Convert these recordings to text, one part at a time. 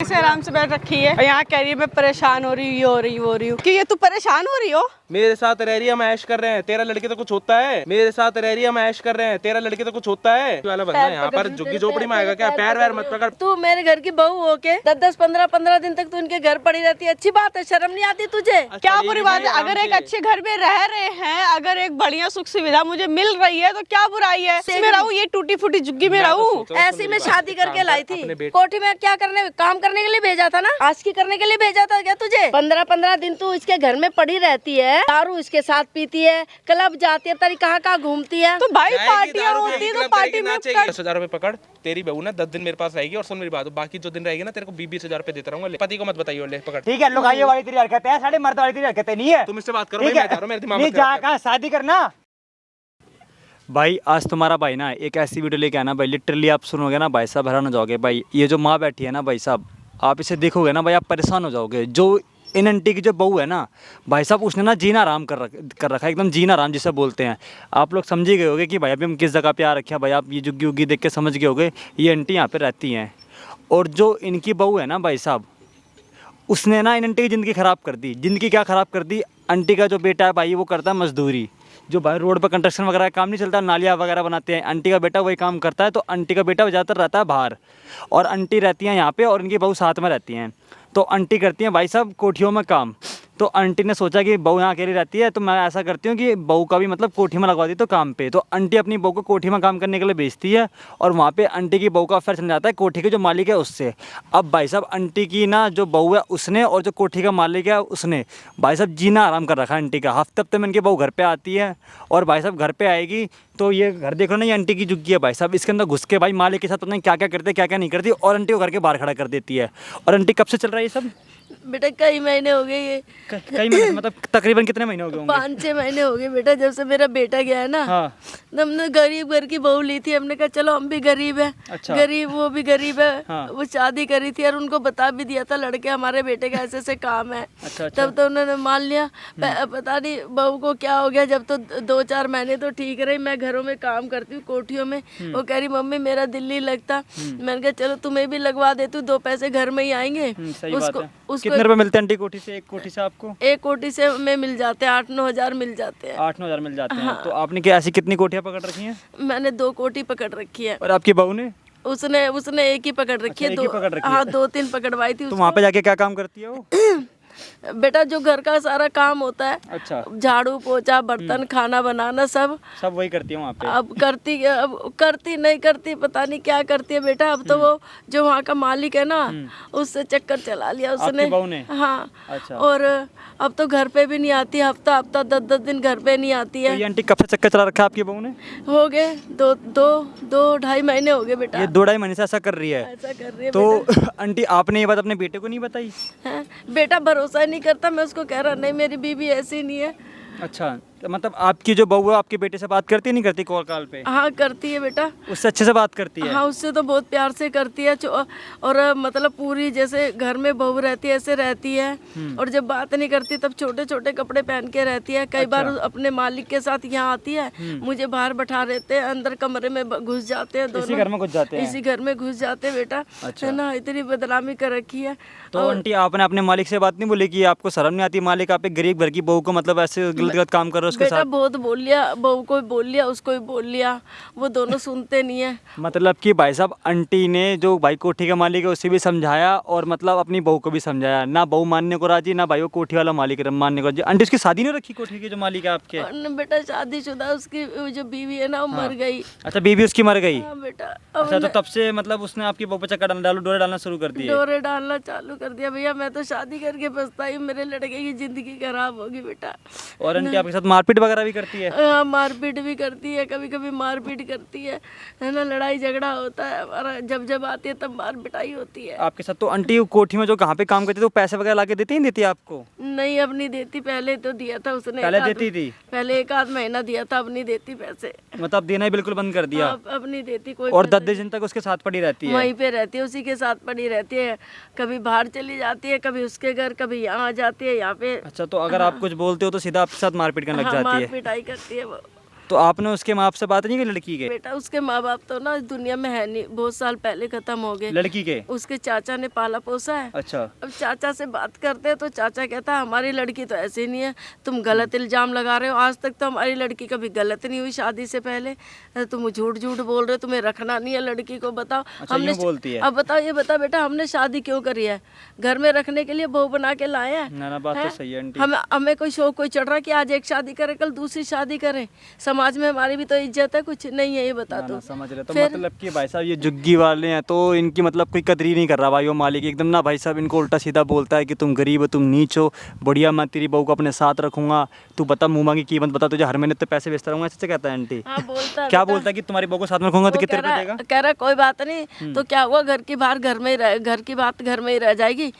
ऐसे आराम से बैठ रखी है और यहाँ कह रही है मैं परेशान हो रही हूँ, ये हो रही वो रही हूँ। कि ये तू परेशान हो रही हो? मेरे साथ रह रही है, हम ऐश कर रहे हैं, तेरा लड़के तो कुछ होता है। मेरे साथ रह रही है, हम ऐश कर रहे हैं, तेरा लड़के तो कुछ होता है। वाला बंदा यहाँ पर झुग्गी झोपड़ी में आएगा क्या? पैर वैर मत पकड़। तू मेरे घर की बहू हो के 10-10, 15-15 दिन तक तू इनके घर पड़ी रहती है, अच्छी बात है, शर्म नहीं आती तुझे? क्या बुरी बात है? अगर एक अच्छे घर में रह रहे हैं, अगर एक बढ़िया सुख सुविधा मुझे मिल रही है तो क्या बुराई है? इसमें रहूं, ये टूटी फूटी झुग्गी में रहूं? ऐसी मैं शादी करके लाई थी, कोठी में क्या करने, काम करने के लिए भेजा था ना, आशिकी करने के लिए भेजा था क्या तुझे? 15-15 दिन तू इसके घर में पड़ी रहती है, दारू इसके साथ पीती है, क्लब जाती है, तरी कहाँ कहाँ है। तो भाई पार्टियां होती है तो पार्टी में 10,000 रुपए पकड़, तेरी बहू ना 10 दिन मेरे पास रहेगी। और सुन मेरी बात, बाकी जो दिन रहेगी ना तेरे को 20,000 रुपए देता रहूंगा। पति को मत बताइए, ले पकड़। ठीक है, लुगाई वाली तेरी हरकतें हैं, साढ़े मर्द वाली तेरी हरकतें नहीं है। तुम इससे बात करो, मैं जा रहा हूं, मेरे दिमाग में कहाँ शादी करना। भाई आज तुम्हारा भाई ना एक ऐसी वीडियो लेके आना भाई, लिटरली आप सुनोगे ना भाई साहब हैरान हो जाओगे। भाई ये जो माँ बैठी है ना भाई साहब, आप इसे देखोगे ना भाई आप परेशान हो जाओगे। जो इन आंटी की जो बहू है ना भाई साहब, उसने ना जीना आराम कर रखा है, एकदम जीना आराम जिसे बोलते हैं। आप लोग समझ ही गए होगे कि भाई अभी हम किस जगह पे आ रखे हैं। भाई आप ये जुग्गी उग्गी देख के समझ गए होगे ये आंटी यहाँ पे रहती हैं। और जो इनकी बहू है ना भाई साहब, उसने ना इन आंटी की ज़िंदगी ख़राब कर दी। ज़िंदगी क्या ख़राब कर दी? आंटी का जो बेटा है भाई वो करता है मजदूरी, जो भाई रोड पर कंस्ट्रक्शन वगैरह का काम नहीं चलता, नालियाँ वगैरह बनाते हैं, आंटी का बेटा वही काम करता है। तो आंटी का बेटा ज़्यादातर रहता है बाहर और आंटी रहती हैं यहाँ पे और इनकी बहू साथ में रहती हैं। तो आंटी करती हैं भाई साहब कोठियों में काम। तो आंटी ने सोचा कि बहू यहाँ अकेली रहती है तो मैं ऐसा करती हूँ कि बहू का भी मतलब कोठी में लगवा दी तो काम पे। तो आंटी अपनी बहू को कोठी में काम करने के लिए भेजती है और वहाँ पे आंटी की बहू का अफेयर चल जाता है कोठी के जो मालिक है उससे। अब भाई साहब आंटी की ना जो बहू है उसने और जो कोठी का मालिक है उसने भाई साहब जीना आराम कर रखा है आंटी का। हफ्ते में इनकी बहू घर पर आती है और भाई साहब घर पर आएगी तो ये घर देखो ना, ये आंटी की झुग्गी है भाई साहब, इसके अंदर घुस के भाई मालिक के साथ पता नहीं क्या क्या करते क्या क्या नहीं करती और आंटी को घर के बाहर खड़ा कर देती है। और आंटी कब से चल रहा है ये सब? बेटा कई महीने हो गए ये। कई महीने मतलब तकरीबन कितने महीने हो गए होंगे? 5-6 महीने हो गए बेटा, जब से मेरा बेटा गया है ना। हाँ। तो हमने गरीब घर की बहू ली थी, हमने कहा चलो हम भी गरीब है। अच्छा। गरीब वो भी गरीब है। हाँ। वो शादी करी थी और उनको बता भी दिया था लड़के हमारे बेटे का ऐसे ऐसे काम है। अच्छा। तब तो उन्होंने मान लिया। पता नहीं बहू को क्या हो गया, जब तो 2-4 महीने तो ठीक रही, मैं घरों में काम करती हूँ कोठियों में। वो कह रही मम्मी मेरा दिल नहीं लगता। मैंने कहा चलो तुम्हें भी लगवा देती हूँ, 2 पैसे घर में ही आएंगे। सही बात है। कितने रुपए मिलते हैं आंटी कोठी से? एक कोठी से आपको? एक कोठी से में मिल जाते हैं 8-9 हज़ार मिल जाते हैं। 8-9 हज़ार मिल जाते हैं। तो आपने क्या ऐसी कितनी कोठियाँ पकड़ रखी हैं? मैंने 2 कोठी पकड़ रखी है। और आपकी बहू ने? उसने एक ही पकड़ रखी है। एक ही पकड़ रखी है। हाँ 2-3 पकड़वाई थी। तो वहाँ पे जाके क्या काम करती है वो? बेटा जो घर का सारा काम होता है, अच्छा। झाड़ू पोछा बर्तन खाना बनाना सब वही करती है वहाँ पे? अब करती नहीं करती पता नहीं क्या करती है बेटा। अब तो वो जो वहाँ का मालिक है ना उससे चक्कर चला लिया उसने। आपकी बहू ने? हाँ। अच्छा। और अब तो घर पे भी नहीं आती, हफ्ता 10-10 दिन घर पे नहीं आती है। तो ये आंटी कब से चक्कर चला रखा है आपकी बहू ने? हो गए 2-2.5 महीने हो गए बेटा। ये 2-2.5 महीने से ऐसा कर रही है? ऐसा कर रही है तो आंटी आपने ये बात अपने बेटे को नहीं बताई? हैं? बेटा भरोसा ही नहीं करता। मैं उसको कह रहा नहीं मेरी बीवी ऐसी नहीं है। अच्छा, तो मतलब आपकी जो बहू है आपके बेटे से बात करती नहीं करती कॉल पे? हाँ करती है बेटा। उससे अच्छे से बात करती है? हाँ उससे तो बहुत प्यार से करती है। और मतलब पूरी जैसे घर में बहू रहती है ऐसे रहती है। और जब बात नहीं करती तब छोटे छोटे कपड़े पहन के रहती है। कई बार अपने मालिक के साथ यहाँ आती है, मुझे बाहर बैठा रहते हैं, अंदर कमरे में घुस जाते हैं दोनों। इसी घर में घुस जाते हैं? इसी घर में घुस जाते बेटा। है ना, इतनी बदनामी कर रखी है। तो आंटी आपने अपने मालिक से बात नहीं बोली कि आपको शर्म नहीं आती? मालिक आप एक गरीब घर की बहू को मतलब ऐसे गलत काम कर रहे हो उसके बेटा साथ? बहुत बोल लिया, बहू को बोल लिया, उसको भी बोल लिया, वो दोनों सुनते नहीं है। मतलब कि भाई साहब आंटी ने जो भाई कोठी का मालिक है उसे भी समझाया और मतलब अपनी बहू को भी समझाया, ना बहू मानने को राजी ना भाई वो कोठी वाला मालिक मानने को राजी। आंटी उसकी शादी नहीं रखी कोठी की जो मालिक है आपके? और बेटा शादीशुदा उसकी जो बीवी है ना वो मर गई। अच्छा, बीवी उसकी मर गई? हाँ बेटा। अच्छा, तो तब से मतलब उसने आपकी बहू पे चक्कर डोरे डालना शुरू कर दिए? डोरे डालना चालू कर दिया भैया। मैं तो शादी करके पछताई, मेरे लड़के की जिंदगी खराब होगी बेटा। और आंटी आपके साथ मारपीट वगैरह भी करती है? हाँ मारपीट भी करती है, कभी कभी मारपीट करती है ना, लड़ाई झगड़ा होता है हमारा। जब आती है तब मार पिटाई होती है आपके साथ। तो आंटी कोठी में जो कहाँ पे काम करती है तो पैसे वगैरह ला के देती ही देती है आपको? नहीं अब नहीं देती, पहले तो दिया था उसने। पहले देती थी? पहले 1-8 महीना दिया था, अब नहीं देती पैसे। मतलब देना ही बिल्कुल बंद कर दिया? अब नहीं देती कोई। और 10 दिन तक उसके साथ पड़ी रहती है? वहीं पे रहती है, उसी के साथ पड़ी रहती है। कभी बाहर चली जाती है, कभी उसके घर, कभी यहाँ आ जाती है यहाँ पे। अच्छा, तो अगर आप कुछ बोलते हो तो सीधा आपके साथ मारपीट करने लग जाती है? मार पिटाई करती है वो। तो आपने उसके माँ बाप से बात नहीं की लड़की के? बेटा उसके माँ बाप तो ना दुनिया में है नहीं, बहुत साल पहले खत्म हो गए। लड़की के? उसके चाचा ने पाला पोसा है। अच्छा। अब चाचा से बात करते हैं तो चाचा कहता है हमारी लड़की तो ऐसे नहीं है, तुम गलत इल्जाम लगा रहे हो, आज तक तो हमारी लड़की कभी गलत नहीं हुई शादी से पहले, तुम झूठ झूठ बोल रहे हो, तुम्हें रखना नहीं है लड़की को, बताओ। अच्छा, यूं बोलती है। अब बताओ, ये बता बेटा हमने शादी क्यों करी है? घर में रखने के लिए बहू बना के लाए हैं? ना बात तो सही है आंटी। हमें कोई शौक कोई चढ़ रहा है कि आज एक शादी करें कल दूसरी शादी करें? समाज में हमारी भी तो इज्जत है, कुछ नहीं है ये बता दो। समझ रहे तो मतलब कि भाई साहब ये जुग्गी वाले हैं तो इनकी मतलब कोई कदर ही नहीं कर रहा भाई, वो मालिक एकदम ना भाई साहब इनको उल्टा सीधा बोलता है कि तुम गरीब हो, तुम नीच हो, बढ़िया मैं तेरी बहू को अपने साथ रखूंगा, तू बता मुँह मांगी कीमत बता, तुझे हर महीने तो पैसे बेचता रहूंगा, ऐसे कहता है आंटी। हाँ बोलता है। क्या बोलता है कि तुम्हारी बहू को साथ में रखूंगा तो कितने रुपए देगा? कह रहा कोई बात नहीं, तो क्या हुआ, घर की बात घर में ही रह जाएगी,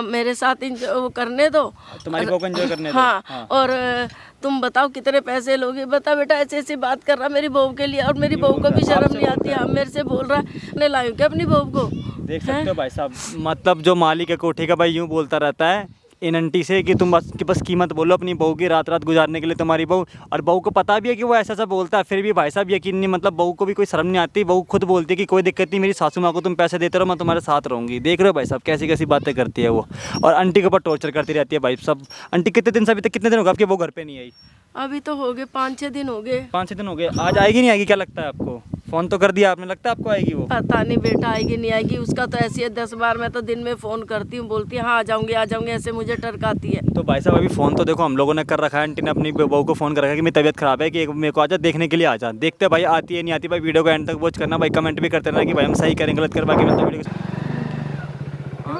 मेरे साथ वो करने दो, तुम्हारी बहू को एंजॉय करने दो। हाँ। और तुम बताओ कितने पैसे लोगे? बता बेटा, ऐसे ऐसी बात कर रहा मेरी बहू के लिए, और मेरी बहू को भी शर्म नहीं आती है, मेरे से बोल रहा है मैं लाऊं क्या अपनी बहू को? देख सकते हो भाई साहब, मतलब जो मालिक है कोठे का भाई यूँ बोलता रहता है इन आंटी से कि तुम बस कीमत बोलो अपनी बहू की, रात रात गुजारने के लिए तुम्हारी बहू, और बहू को पता भी है कि वो ऐसा बोलता है, फिर भी भाई साहब यकीन नहीं, मतलब बहू को भी कोई शर्म नहीं आती, बहू खुद बोलती है कि कोई दिक्कत नहीं, मेरी सासू माँ को तुम पैसे देते रहो, मैं तुम्हारे साथ रहूँगी। देख रहे हो भाई साहब कैसी कैसी बातें करती है वो, और आंटी के ऊपर टॉर्चर करती रहती है भाई साहब। आंटी कितने दिन से अभी तक कितने दिन हो गए आपके वो घर पे नहीं आई? अभी तो हो गए 5-6 दिन हो गए। 5-6 दिन हो गए। आज आएगी नहीं आएगी क्या लगता है आपको? फ़ोन तो कर दिया आपने, लगता है आपको आएगी वो? पता नहीं बेटा, आएगी नहीं आएगी, उसका तो ऐसी है 10 बार मैं तो दिन में फ़ोन करती हूँ, बोलती है हाँ आ जाऊँगी, ऐसे मुझे टरकाती है। तो भाई साहब अभी फ़ोन तो देखो हम लोगों ने कर रखा है, आंटी ने अपनी बहू को फ़ोन कर रखा है कि मेरी तबीयत ख़राब है, कि मेरे को आजा देखने के लिए आजा। देखते हैं भाई आती है नहीं आती। भाई वीडियो को एंड तक वॉच करना भाई, कमेंट भी करते रहना कि भाई हम सही करें गलत करें, बाकी मैं तो वीडियो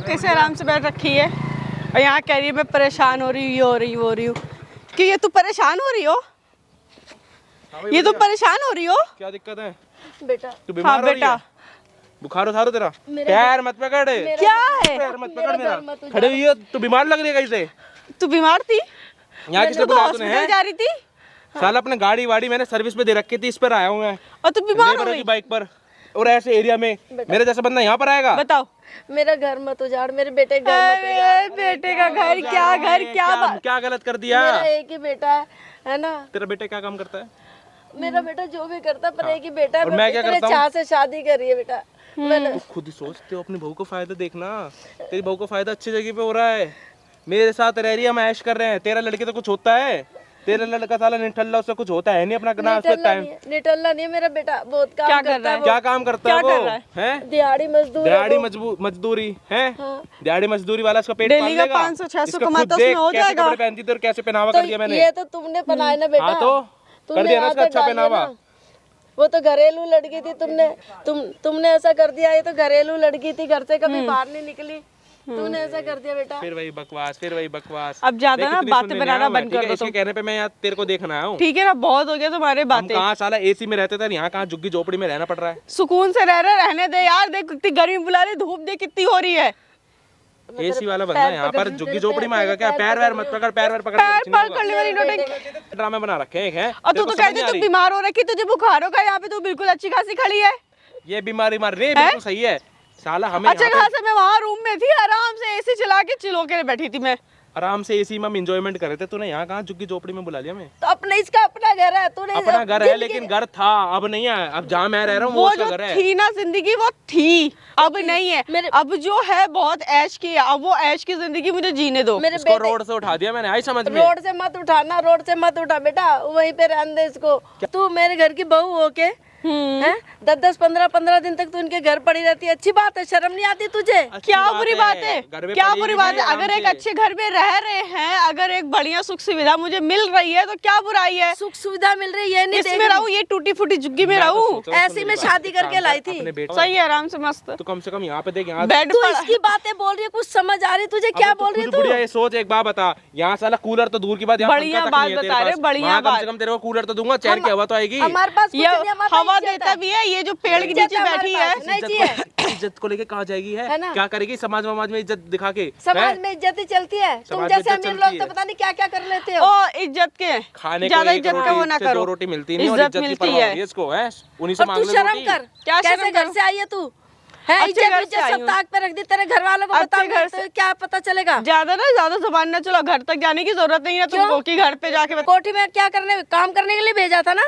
कैसे आराम से बैठ रखी है और यहाँ कह रही है मैं परेशान हो रही हूँ, ये हो रही हो रही हूँ। कि ये तू परेशान हो रही हो? ये तुम परेशान हो रही हो? क्या दिक्कत है बेटा तू बीमार हो रही है? बुखार उतारो तेरा, पैर मत पकड़, क्या है? पैर मत पकड़ मेरा, खड़े हुई है तू, बीमार लग रही है कैसे? तू बीमार थी? यहाँ किसने तू बुलाया तूने? हॉस्पिटल जा रही थी? साला अपने गाड़ी वाड़ी मैंने सर्विस पे दे रखी थी, इस पर आया हूँ मैं, और तू बीमार हो लेबर गई? की बाइक पर, और ऐसे एरिया में मेरे जैसा बंदा यहाँ पर आएगा? बताओ। मेरा घर मत उजाड़, मेरे बेटे का घर मत उजाड़। बेटे का घर क्या बात? क्या गलत कर दिया? मेरा एक ही बेटा है ना। तेरा बेटा क्या काम करता है? मेरा बेटा जो भी करता पर एक ही बेटा है, और मैं क्या इतने करता हूँ? चाह से शादी करी है बेटा मैंने। तू खुद ही सोचते हो, अपनी बहू को फायदा देखना, तेरी बहू को फायदा अच्छी जगह पे हो रहा है, मेरे साथ रह रही है, हम ऐश कर रहे हैं, तेरा लड़के तो कुछ होता है, तेरा लड़का साला निठल्ला, उससे कुछ होता है नहीं, अपना ना उसका टाइम। निठल्ला नहीं है मेरा बेटा, बहुत काम करता है। क्या काम करता है वो? हैं? दिहाड़ी मजदूर। दिहाड़ी मजदूरी है, दिहाड़ी मजदूरी वाला इसका पेट पाल डेली का लेगा। 500-600 कमाता उसमें हो कैसे जाएगा। कपड़े पहनती थी और कैसे पहनावा कर दिया मैंने। ये तो तुमने बनाया ना बेटा। हाँ तो कर दिया ना उसका अच्छा पहनावा। वो तो घरेलू लड़की थी, तुमने ऐसा कर दिया। ये तो घरेलू लड़की थी, घर से कभी बाहर नहीं निकली, तुमने ऐसा कर दिया बेटा। फिर वही बकवास। अब ज्यादा ना बातें बनाना बंद कर दो इसके कहने पे मैं यहाँ तेरे को देखना आया हूँ। ठीक है ना, बहुत हो गया तुम्हारे हम बातें। कहाँ साला एसी में रहते थे, यहाँ कहाँ झुग्गी झोपड़ी में रहना पड़ रहा है। सुकून से रहने दे यार, देख कितनी गर्मी बुला रही, धूप देख कितनी हो रही है। एसी वाला बंदा यहाँ पर झुग्गी झोपड़ी में आएगा क्या? पैर वैर मत पकड़, पैर वैर पकड़ पैर करने वाली नोटिंग ड्रामे बना रखे हैं। और तू तो कहती तू बीमार हो रखी, तुझे बुखार होगा, यहाँ पे तू बिल्कुल अच्छी खासी खड़ी है। ये बीमारी मार रही है, बिल्कुल सही है साला। हमें अच्छा खासा मैं वहाँ रूम में थी, आराम से एसी चला के चिलो के बैठी थी मैं, आराम से एसी में हम एंजॉयमेंट कर रहे थे। तूने यहाँ कहाँ झुग्गी झोपड़ी में बुला लिया हमें? तो अपना इसका अपना घर है, तूने अपना घर है लेकिन घर था, अब नहीं है। अब जहाँ मैं रह रहा हूँ वो वो उसका जो घर है। थी ना जिंदगी, वो थी, अब नहीं है। अब जो है बहुत ऐश की है, अब वो ऐश की जिंदगी मुझे जीने दो। मेरे इसको रोड से उठा दिया मैंने, आई समझ में? रोड से मत उठाना, रोड से मत उठा बेटा, वहीं पे रहने दे इसको। तू मेरे घर की बहू हो के 10-15 दिन तक तू इनके घर पड़ी रहती है, अच्छी बात है? शर्म नहीं आती तुझे? क्या बुरी बात है? क्या बुरी बात है? अगर एक अच्छे घर में रह रहे हैं, अगर एक बढ़िया सुख सुविधा मुझे मिल रही है तो क्या बुराई है? सुख सुविधा मिल रही है, नहीं इसमें रहूं, ये टूटी फूटी झुग्गी में रहूं? ऐसी में शादी करके लाई थी। सही है, आराम से मस्त तो कम से कम यहाँ पे देख, यहाँ बेड तू पर इसकी बातें बोल रही है, कुछ समझ आ रही तुझे? क्या बोल रही है तू? बुढ़िया ये सोच, एक बात बता, यहाँ साला कूलर तो दूर की बात, यहाँ बढ़िया पंखा तक नहीं बात है बता तेरे रहे, पास। बढ़िया वहाँ कम बात। से कम तेरे को कूलर तो दूंगा, चैन की हवा तो आएगी। हमारे पास ये हवा देता भी है, ये जो पेड़ के नीचे बैठी है। नहीं चाहिए। इज्जत को लेके कहाँ जाएगी है ना? क्या करेगी समाज में इज्जत दिखा के? समाज में इज्जत ही चलती है। तुम समाज में जैसे इज्जत अमीर चलती लोग तो है। पता नहीं क्या क्या कर लेते हो। ओ इज्जत के खाने ज्यादा को इज्जत का वो ना से करो। 2 रोटी मिलती नहीं और इज्जत इज्जत की मिलती परवाह है। नहीं है इसको, है? उन्हीं से और मांग तू ले शर्म रोटी। कर, क्या कैसे शर्म घर करूं? से आई है तू? है अच्छे घर इज्जत से आई सब हूँ। ताक पे रख दी, तेरे घर वालों को अच्छे बताऊंगी घर तो क्या पता चलेगा? ज्यादा जुबान ना चलो, घर तक जाने की जरूरत नहीं है तुमको कि घर पे जाके कोठी में क्या करने, काम करने के लिए भेजा था ना?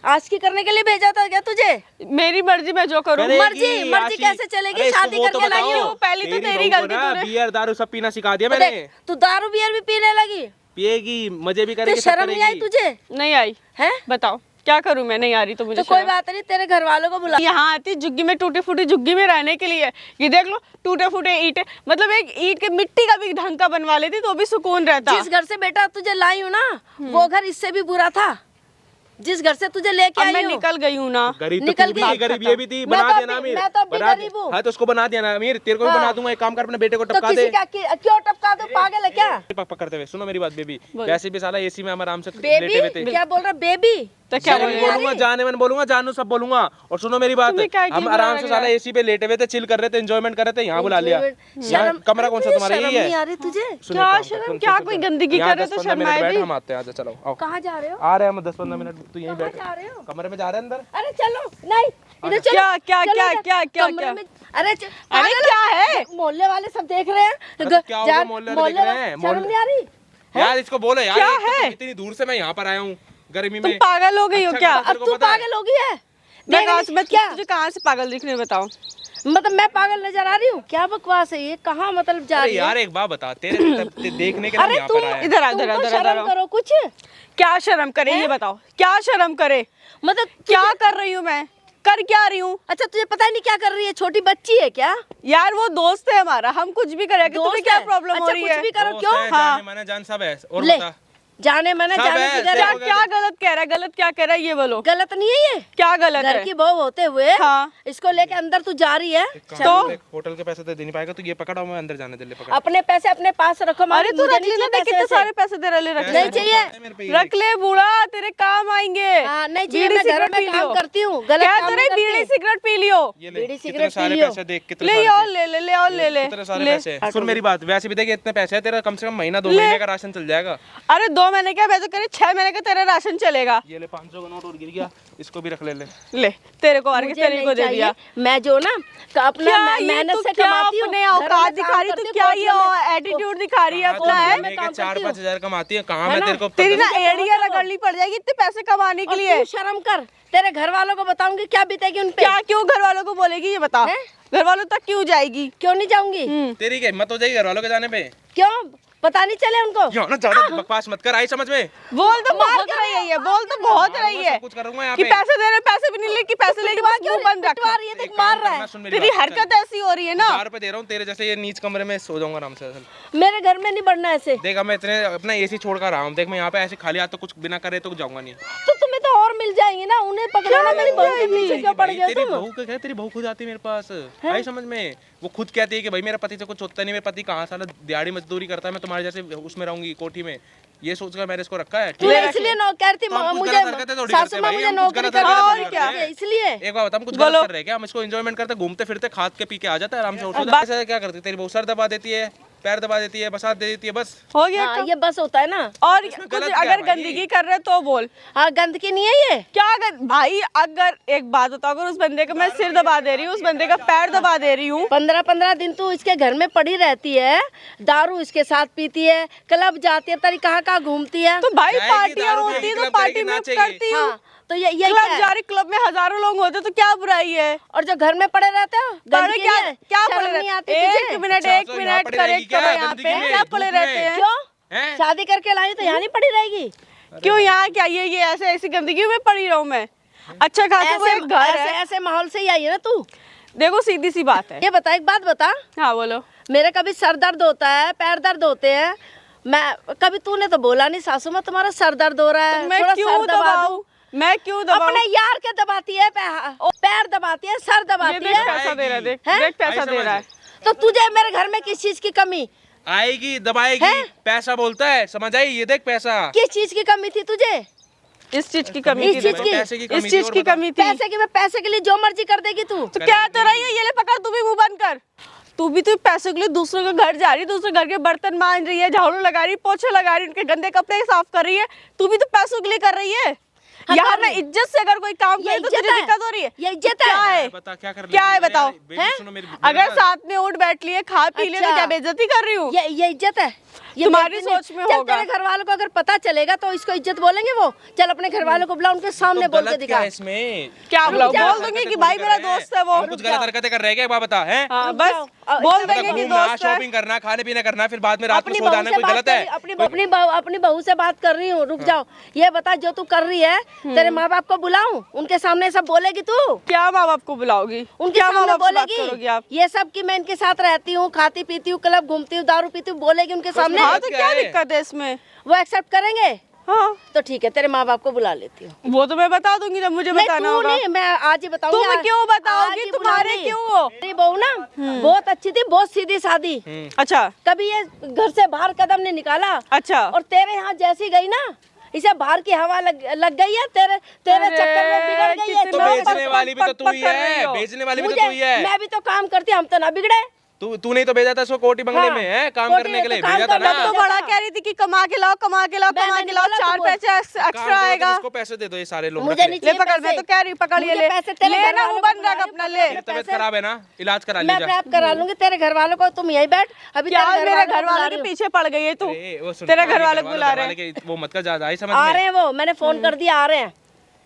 आशिकी करने के लिए भेजा था क्या तुझे? मेरी मर्जी में जो करूँ। करेगी, मर्जी आशी- कैसे चलेगी? अरे इसको शादी वो तो करके लाई बताओ। हूँ। पहली तो तेरी बहू को गलती ना तूने- बियर दारू सब पीना सिखा दिया तो मैंने। देख, तू दारू बियर भी पीने लगी, पिएगी, मजे भी तो करेगी, सब शर्म नहीं आई करेगी। तुझे? नहीं आई है बताओ क्या करूँ मैं, नहीं आ रही तो मुझे तो कोई शर्म। बात नहीं, तेरे घर वालों को बुला। यहाँ आती झुग्गी में, टूटी फूटी झुग्गी में रहने के लिए। ये देख लो टूटे फूटे ईंटें, मतलब एक ईंट के मिट्टी का भी ढंग का बनवा लेती तो भी सुकून रहता। जिस घर से बेटा तुझे लाई हूँ ना, वो घर इससे भी बुरा था। जिस घर से तुझे लेके अब आई मैं हूँ, निकल गई हूँ ना। गरीब तो निकल तू भी गई। थी, गरीब ये भी थी, मैं बना तो दिया ना अभी- अमीर। मैं तो अभी बना गरीब दिया। हूँ। हाँ तो उसको बना दिया ना अमीर, तेरे को भी हाँ। बना दूंगा। एक काम कर, अपने बेटे को तो टपका किसी दे। का क्यों टपका दो? पागल है क्या? पकड़ते हुए सुनो मेरी बात बेबी, वैसे भी साला एसी में हम आराम से बेबी लेटे हुए थे। क्या बोल रहा? बेबी तो क्या शर्म बोले? नहीं आ बोलूंगा, रही? जाने मन बोलूंगा, जानू सब बोलूंगा। और सुनो मेरी बात, तुम्हें क्या हम बुरा आराम लग से रहा साला एसी पे लेटे हुए थे, चिल कर रहे थे, एंजॉयमेंट कर रहे थे, यहाँ बुला लिया। यहाँ शर्म, कमरा कौन सा तुम्हारा? शर्म यही नहीं है। आ रही तुझे? सुनो, क्या एक काम कर, शर्म, सुन, क्या सुन, कोई सुन। गंदगी यहाँ करे तो 10-15 मिनट शर्माए बैठ, भी। हम आते हैं, आजा चलो आओ। कहाँ जा रहे हो? आ रहे हैं हम 10-15 मिनट, तू यहीं बैठ। जा रहे हो? कमरे में जा रहे हैं अंदर। अरे चलो, नहीं इधर चलो। क्या क्या चलो क्या इधर, क्या क्या कमरे क्या में। अरे अरे क्या है? मोहल्ले वाले सब देख रहे हैं। अरे तो क्या होगा, मोहल्ले वाले देख रहे हैं? शर्म नहीं आ रही? यार इसको बोलो यार, क्या एक तो है? इतनी दूर से मैं यहाँ पर आया हूँ गर्मी तुम में। पागल हो गई हो अच्छा क्या? तेरे अब को तू पता है? पागल हो गई है? मैं देख कहाँ रही- से, मैं क्या तुझे कहाँ से पागल दिख रही हूँ बताओ। मतलब मैं पागल नजर आ रही हूँ? क्या बकवास है ये? कहाँ मतलब जा अरे रही है? यार एक बात बता, तेरे देखने के लिए अरे यहाँ तुम पर आया। इधर आ, तुम इधर आ, तो इधर आ, शर्म इधर आ। करो कुछ। क्या शर्म करे ये बताओ, क्या शर्म करे? मतलब क्या कर रही हूँ मैं, कर क्या रही हूँ? अच्छा तुझे पता ही नहीं क्या कर रही है? छोटी बच्ची है क्या? यार वो दोस्त है हमारा, हम कुछ भी करेंगे, तुम्हें दोस्त क्या है? प्रॉब्लम हो अच्छा, रही कुछ है? भी करो दोस्त क्यों? है, हाँ। जाने माने जान सब है। और ले बता, जाने मना सब जाने है, किधर क्या है? सब क्या गलत कह रहा है, गलत क्या कह रहा है ये बोलो। गलत नहीं है ये? क्या गलत घर है? की बहू होते हुए हाँ। इसको लेके अंदर तू जा रही है? एक काम तो? कर, होटल के पैसे तो दे नहीं पाएगा, तो ये पकड़ा मैं अंदर जाने दे, ले पकड़। अपने पैसे अपने पास रखो। अरे तू मुझे रख नहीं लेना, चाहिए कितने पैसे सारे पैसे तेरे लिए रख पैसे ले। नहीं चाहिए। मेरे पे ये रख ले बूढ़ा, तेरे काम आएंगे। हाँ, नहीं चाहिए, बीड़ी मैं घर सिगरेट में पी काम लियो। करती हूँ, गलत क्या काम तेरे नहीं बीड़ी करती। सिगरेट पी लियो। ये ले, बीड़ी कितने सिगरेट सारे पी लियो। पैसे देख, कितने ले सारे और पैसे। ले ले और ले ले कितने सारे ले। पैसे हैं। सुन मेरी बात, वैसे भी देखिए इतने पैसे है तेरा, कम से कम महीना 2 ले। महीने का राशन चल जाएगा। अरे 2 महीने क्या, मैं तो कह रही 6 महीने का तेरा राशन चलेगा। ये ले 500 का नोट और गिर गया, इसको भी रख ले। ले तेरे को मार के मुझे तेरे नहीं को दे चाहिए। दिया। मैं जो ना अपना क्या ये मेहनत तू से क्या कमाती हूँ, अपने घर में औकात काम दिखा रही, करती तू हूँ, क्या कोर्ट में ये एटीट्यूड दिखा रही है हाँ, अपना तो है? महीने के काम करती 4-5 हजार कमाती है, कहाँ है मैं ना? तेरे को तेरी ना बहुत एड़ियाँ है वो। रगड़नी पड़ जाएगी इतने पैसे कमाने के और लिए। तू शर्म कर, तेरे घर वालों को बताऊंगी क्या बीतेगी उन पे। क्या क्यों घर वालों को बोलेगी ये बता, हैं? घर वालों तक क्यों जाएगी? क्यों नहीं जाऊंगी? तेरी क्या हिम्मत हो जाएगी घर वालों के जाने पे? क्यों पता नहीं चले उनको? यहाँ ना ज्यादा बकवास मत कर, आई समझ में? बोल तो बहुत रही है, बोल तो बहुत रही है सब कुछ करूंगा यहाँ कि पे। पैसे दे रहे, पैसे भी नहीं ले, कि पैसे लेके बस मुंह बंद रख। पिटवा रही है, एक देख काम मार रहा करना, है। सुन मेरी तेरी बात, हरकत ऐसी हो रही है ना। 1000 रुपए दे रहा हूँ तेरे जैसे, ये नीच कमरे में सो जाऊंगा आराम से। मेरे घर में नहीं बढ़ना ऐसे। देखा मैं इतने अपना एसी छोड़ कर रहा हूँ, देख मैं यहाँ पे ऐसे खाली हाथ तो कुछ बिना करे तो जाऊंगा नहीं। तो तुम्हें तो और मिल जाएंगे ना, उन्हें पकड़ना। मेरी बहू के पीछे क्यों पड़ गए तेरी तुम? बहू का क्या, तेरी बहू खुद आती है मेरे पास, आई समझ में? वो खुद कहती है कि भाई मेरा पति से कुछ होता नहीं, मेरा पति कहाँ साला दिहाड़ी मजदूरी करता है, मैं तुम्हारे जैसे उसमें रहूंगी कोठी में, ये सोचकर मैंने इसको रखा है। तू इसलिए नो कहती तो हम कुछ मुझे गलत हरकतें थोड़ी सासू करते माँ भाई, मुझे हम कुछ नौकरी गलत करने हरकतें को थोड़ी बोलती है, इसलिए। एक बार बता, हम कुछ बोलो। गलत कर रहे हैं क्या? हम इसको एंजॉयमेंट करते, घूमते फिरते, खाद के पी के आ जाता है आराम से, उठ जाता है। क्या करती तेरी बहू? सर दबा देती है, पैर दबा देती है, बसात दे देती है, बस। हो गया हाँ, ये बस होता है ना। और इसमें कुछ गलत क्या अगर है भाई? गंदगी कर रहे तो बोल। हाँ, गंदगी नहीं है ये। क्या भाई, अगर एक बात बताओ, अगर उस बंदे का मैं सिर दबा दे रही हूँ, उस बंदे का पैर दबा दे रही हूँ, 15-15 दिन तू इसके घर में पड़ी रहती है, दारू इसके साथ पीती है, क्लब जाती है, तरी कहाँ घूमती है। तो भाई जाएगी, पार्टियां दारू होती पिएगी, है तो क्लब पार्टी जाएगी, में नाचेगी। करती हूँ। हाँ, तो ये क्या क्लब है? जा रही, क्लब में हजारों लोग होते तो क्या बुराई है? और जो घर में पड़े रहते हो, पड़े गंदगी क्या है? क्या शर्म पड़े नहीं आती रहते? तुझे? एक मिनट अच्छा, एक तो यहाँ मिनट पड़ी रहेगी करेक्ट क्या? करो यहाँ गंदगी पे, में, क्या पड़े धूप में? रहते हैं? क्यों? हैं? शादी करके लाई तो यहाँ नहीं पड़ी रहेगी। क्यों यहाँ क्या ये ऐसे ऐसी गंदगी में पड़ी रहूं मैं? अच्छा खासा वो एक घर है। ऐसे माहौल से ही आई है ना तू। देखो सीधी सी बात है। ये बता, एक बात बता, हाँ बोलो। मेरे कभी सर दर्द होता है, पैर दर्द होते हैं, मैं कभी तूने तो बोला नहीं सासू माँ तुम्हारा सर दर्द हो रहा है, मैं थोड़ा क्यों सर दबा दबाऊं? दूं। मैं क्यों दबाऊं? अपने यार के दबाती है, पैर दबाती है, सर ये दबाती देख है। पैसा दे रहा है, देख हैं? देख पैसा आई दे रहा है। तो तुझे मेरे घर में किस चीज की कमी, आएगी, दबाएगी, हैं? पैसा बोलता है, समझ आई? ये देख पैसा। किस चीज की कमी थी तुझे? इस चीज की कमी इस थी चीज देखो। की- पैसे की कमी इस थी, चीज और की बता। कमी थी। पैसे के लिए जो मर्जी कर देगी तू। तो क्या तो रही है, ये ले पकड़, तू भी मुंह बंद कर। तू भी तो पैसों के लिए दूसरों के घर जा रही है, दूसरे घर के बर्तन मांज रही है, झाड़ू लगा रही है, पोछा लगा रही है, उनके गंदे कपड़े साफ कर रही है। तू भी तो पैसों के लिए कर रही है। हाँ, यहाँ कर मैं रही। इज्जत से अगर कोई काम ये करे तो इज्जत तुझे है। दिक्कत हो रही है? ये इज्जत क्या है। है? बता क्या कर क्या है रही बताओ? बेबी, सुनो मेरी अगर साथ में उठ बैठ लिए खा पी लिए तो अच्छा। क्या बेइज्जती कर रही हूँ? ये इज्जत है। ये तुम्हारी बेइज्जती नहीं। सोच में चल, होगा। तेरे घर वालों को अगर पता चलेगा तो इसको इज्जत बोलेंगे वो? चल अपने घर वालों को बुला, उनके सामने बोल के गलत क्या दिखा। है इसमें? क्या हम बुलाओ? कुछ बोल गलत दूंगी हरकतें कि थोड़ी भाई कर मेरा रहे हैं। दोस्त है वो। हम कुछ गलत हरकतें कर रहे हैं क्या? एक बात बता है हाँ रुक बस जाओ। बोल मतलब देंगे कि घूमना, दोस्त है। शॉपिंग करना, खाने पीने करना, फिर बाद में रात को अपनी सो बहू जाना, से कोई बात गलत कर है? रही, अपनी बहू से बात कर रही हूँ। रुक जाओ। ये बता, जो तू कर रही है, तेरे माँ बाप को बुलाऊं? उनके सामने सब बोलेगी तू? क्या माँ बाप को बुलाओगी? उनके क्या माँ सामने बाप से बात बोलेगी? करोगी आप? ये सब कि मैं इनके साथ रहती हूँ, खाती पीती हूँ, क्लब घूमती हूँ, दारू पीती हूँ, बोलेगी उनके सामने? हाँ तो क्या क्या है? दिक्कत है इसमें? वो एक्सेप्ट करेंगे? हाँ तो ठीक है, तेरे माँ बाप को बुला लेती हूँ। वो तो मैं बता दूंगी जब मुझे नहीं, बताना तू होगा। नहीं, मैं आज ही बताऊंगी। तुम क्यों बताओगी? आज ही तुम्हारे बुलाऊंगी। क्यों हो? मेरी बहू ना बहुत अच्छी थी, बहुत सीधी सादी। अच्छा कभी ये घर से बाहर कदम नहीं निकाला। अच्छा। और तेरे यहाँ जैसी गई ना, इसे बाहर की हवा लग गई है, तेरे अरे, चक्कर में बिगड़ गई है। तो कितना बेचने वाली भी तो तू ही पक कर रही है, हो। बेचने वाली भी तो मुझे, तू ही है। मैं भी तो काम करती, हम तो ना बिगड़े। तू नहीं तो भेजा था इसको कोटी बंगले हाँ, में, है काम कोटी करने के तो लिए काम भेजा था करना ना। तो बड़ा कह रही थी कि कमा के लाओ कमा के लाओ मैंने कमा के नहीं लाओ, बोला, चार तू बोल। पैसे काम एक्स्ट्रा करो तो आएगा। इसको पैसे दे दो, ये सारे लोग मुझे रख नहीं ले। ले चाहिए पकड़, मैं तो पैसे। कह रही हूँ पकड़ ये मुझे ले पैसे तेरे ले घर ना, वालों वो को बन रहा बुला अपना रही ले। हूँ, तेरी तबीयत पैसे- खराब है ना, इलाज करा मैं ले जा। अपने आप करा लूंगी। तेरे घर वालों को तुम यही बैठ, अभी क्या तेरे मेरे को घर बुला वालों रही के हूँ। पीछे पड़ गई है तू? अरे, वो सुन, तेरे ये घर वाले बुला रहे हैं। के वो मत कर, ज्यादा आई समझ आ में। रहे हैं वो, मैंने फोन कर दिया, आ रहे हैं,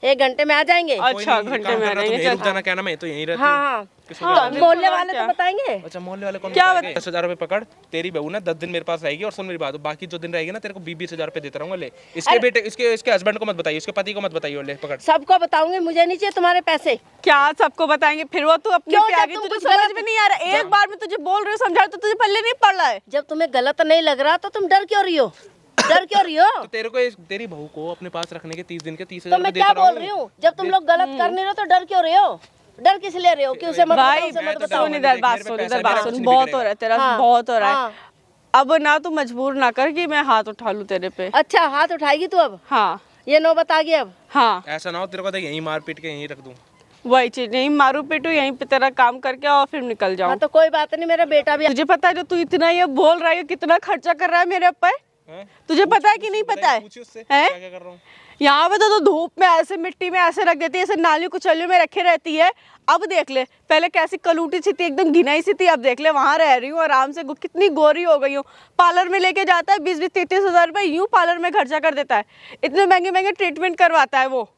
1 घंटे में आ जाएंगे। कोई अच्छा नहीं, घंटे काम में आ करना तो जाएंगे, यहीं रुक चल। जाना, क्या ना, मैं तो यहीं रहती हाँ हूँ। हाँ, किसको हाँ, जाना? बिल्कुल, मोहल्ले और वाले क्या? तो बताएंगे। अच्छा मोहल्ले वाले कौन क्या बताएंगे? 10,000 रुपए पकड़, तेरी बहू ना 10 दिन मेरे पास रहेगी, और सुन मेरी बात, बाकी जो दिन रहेगी ना तेरे को 20,000 रुपए देता रहूंगा। ले इसके बेटे, इसके हस्बैंड को मत बताइए, इसके पति को मत बताइए। ले पकड़। सबको बताऊंगी, मुझे नहीं चाहिए तुम्हारे पैसे। क्या सबको बताएंगे? फिर वो तू अपने क्यों? पे जब आ गई, तुम तुझे कुछ समझ गलत- में नहीं आ रहा। एक बार में तुझे बोल रही हूँ, समझा तो तुझे पल्ले नहीं पड़ रहा है। जब तुम्हें गलत नहीं लग रहा तो तुम डर क्यों रही हो? डर क्यों रही हो? तो तेरी बहू को अपने पास रखने के 30 दिन के 30,000 तो रुपए मैं देता क्या बोल रही हूँ? जब तुम लोग गलत कर नहीं रहे तो डर क्यों रहे हो? डर किस लिए रहे हो कि उसे मत बताओ, भाई उसे मत तो बताओ। सुन इधर बात, मेरे पे सुन पैसा इधर बात मेरा सुन, कुछ नहीं बहुत बिगड़ेगा। हो रहा है तेरा, हाँ, बहुत हो रहा है। हाँ। अब ना तू मजबूर ना कर कि मैं हाथ उठा लूं तेरे पे। अच्छा, हाथ उठाएगी तू अब? हाँ ये नौबत आ गई अब। हाँ ऐसा ना हो तेरे को तो यहीं मार पीट के यहीं रख दूं। वही चीज, नहीं मारू पिटू यहीं पे तेरा काम करके और फिर निकल हाँ जाऊं। तो कोई बात नहीं, मेरा बेटा भी। तुझे पता है जो तू इतना ये बोल रहा है, कितना खर्चा कर रहा है मेरे ऊपर? हैं? तुझे पता है कि नहीं पता है? पूछी उससे हैं? क्या क्या कर रहा हूँ। यहाँ पे तो धूप में ऐसे मिट्टी में ऐसे रख देती है, ऐसे नालियों कुचलियों में रखे रहती है। अब देख ले, पहले कैसी कलूटी सी थी, एकदम घिनाई सी थी, अब देख ले वहां रह रही हूँ आराम से, कितनी गोरी हो गई हूँ। पार्लर में लेके जाता है 20-20, 33,000 रुपए यूँ पार्लर में खर्चा कर देता है। इतने महंगे महंगे ट्रीटमेंट करवाता है वो।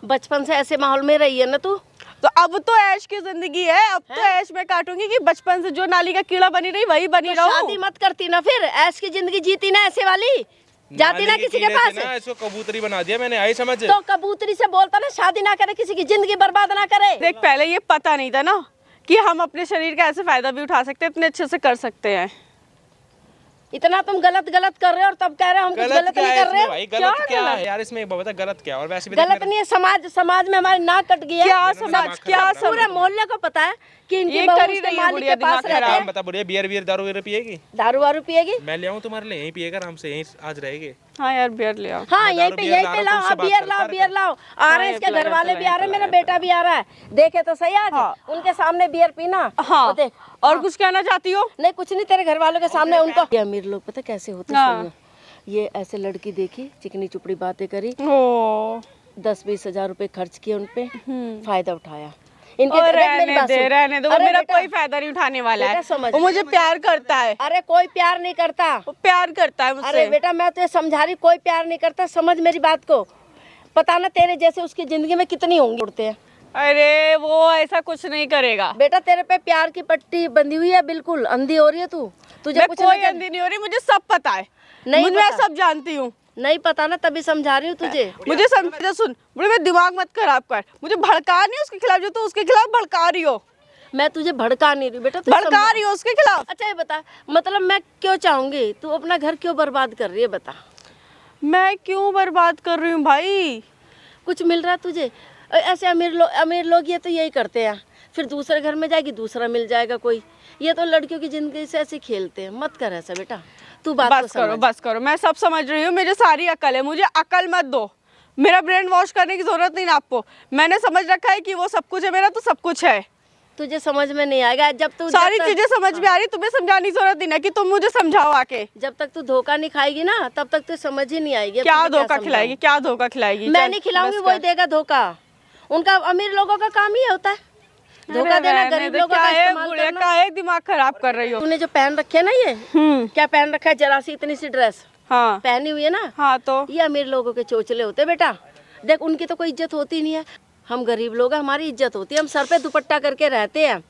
बचपन से ऐसे माहौल में रही है ना तू। तो अब तो ऐश की जिंदगी है, अब तो ऐश में काटूंगी कि बचपन से जो नाली का कीड़ा बनी रही वही बनी तो रहूं। शादी मत करती ना, फिर ऐश की जिंदगी जीती ना ऐसे वाली, जाती ना नाली किसी के कीड़े से पास। ना इसको कबूतरी बना दिया मैंने, आई समझ। तो कबूतरी से बोलता ना, शादी ना करे, किसी की जिंदगी बर्बाद ना करे। देख पहले ये पता नहीं था ना कि हम अपने शरीर का ऐसे फायदा भी उठा सकते हैं, इतने अच्छे से कर सकते हैं। इतना तुम गलत कह रहे हो और तब कह रहे हो हम कुछ गलत क्या नहीं है कर रहे इसमें हो। भाई? गलत क्या है यार इसमें? बता गलत क्या? और वैसे भी देख गलत मेरा- नहीं है, समाज में हमारी नाक कट गई है। क्या मेरा समाज, दिमाग क्या खराब है। समझ? पूरे मोहल्ले को पता है कि इनकी ये बहू कर ही उसके रही है मालिक बुढ़िया, के पास दिमाग रहते खराब। हैं। नाम बता बुढ़िया, बियर दारू वगैरह पिएगी? दारू वारू पिएगी? मैं ले आऊं तुम्हारे लिए, यहीं पिएगा आराम से, यहीं आज रहेगी। हाँ यार बियर ले आओ। हाँ मैं यहीं दारू पे बियर ला रहा हूं, लाओ, तुमसे हाँ बात बियर करता लाओ, रहता बियर लाओ। आ रहे हैं, ये इसके पिला घर वाले पिला भी आ रहे हैं, मेरा पिला बेटा भी आ रहा है। देखे तो सही आज, हाँ। उनके सामने बियर पीना। हाँ वो देख। और कुछ कहना चाहती हो? नहीं कुछ नहीं, तेरे घर वालों के सामने उनको। ये अमीर लोग पता कैसे होते हैं, हाँ। सुनियो। ये ऐसे लड़की देखी, चिकनी चुपड़ी बातें करी, ओ 10-20 हजार रुपए खर्च किए उनपे, फायदा उठाया। इनके और देख मेरी रहने बात दे, सुन। रहने दो, वो अरे मेरा बेटा, कोई फायदा नहीं उठाने वाला बेटा है। समझ। वो मुझे प्यार करता है, अरे कोई प्यार नहीं करता। वो प्यार करता है अरे मुझसे। बेटा मैं तुझे समझा रही, कोई प्यार नहीं करता, समझ मेरी बात को। पता ना तेरे जैसे उसकी जिंदगी में कितनी होंगी उड़ते हैं। अरे वो ऐसा कुछ नहीं करेगा। बेटा तेरे पे प्यार की पट्टी बंधी हुई है, बिल्कुल अंधी हो रही है तू। तुझे मैं कुछ कोई नहीं अंधी नहीं हो रही, मुझे सब पता है। नहीं मैं पता। सब जानती हूँ। नहीं पता ना, तभी समझा रही हूँ तुझे। मुझे समझ, सुन बुढ़े, मैं दिमाग मत खराब कर, मुझे भड़का नहीं उसके खिलाफ, जो तू उसके खिलाफ भड़का रही हो। मैं तुझे भड़का नहीं रही बेटा, तू भड़का रही हो उसके खिलाफ। अच्छा ये बता, मतलब मैं क्यों चाहूंगी, तू अपना घर क्यों बर्बाद कर रही है, बता। मैं क्यों बर्बाद कर रही हूँ भाई? कुछ मिल रहा है तुझे? ऐसे अमीर लोग ये तो यही करते हैं, फिर दूसरे घर में जाएगी दूसरा मिल जाएगा कोई। ये तो लड़कियों की जिंदगी से ऐसे खेलते हैं, मत कर ऐसा बेटा। तू बात बस करो, बस करो, मैं सब समझ रही हूँ, मुझे सारी अकल है, मुझे अकल मत दो। मेरा ब्रेन वॉश करने की जरूरत नहीं ना आपको। मैंने समझ रखा है कि वो सब कुछ है मेरा, तो सब कुछ है। तुझे समझ में नहीं आएगा जब तू सारी चीजें समझ में आ रही, तुम्हें समझाने की जरूरत नहीं ना कि तुम मुझे समझाओ आके। जब तक तू धोखा नहीं खाएगी ना तब तक तो समझ ही नहीं आएगी। अब क्या तुझे धोखा समझाऊं? खिलाएगी, क्या धोखा खिलाएगी? मैं चल, नहीं खिलाऊंगी, बस वही कर। देगा धोखा। उनका अमीर लोगों का काम ही होता है धोखा अरे देना, रहने गरीब दे, लोगों क्या का है इस्तेमाल बुढ़िया, करना। क्या है दिमाग खराब कर रही हो? तूने जो पहन रखे है ना ये क्या पहन रखा है, जरा सी इतनी सी ड्रेस हाँ पहनी हुई है ना, हाँ तो ये अमीर लोगों के चोचले होते हैं बेटा। देख उनकी तो कोई इज्जत होती नहीं है, हम गरीब लोग हैं, हमारी इज्जत होती है। हम सर पे दुपट्टा करके रहते हैं,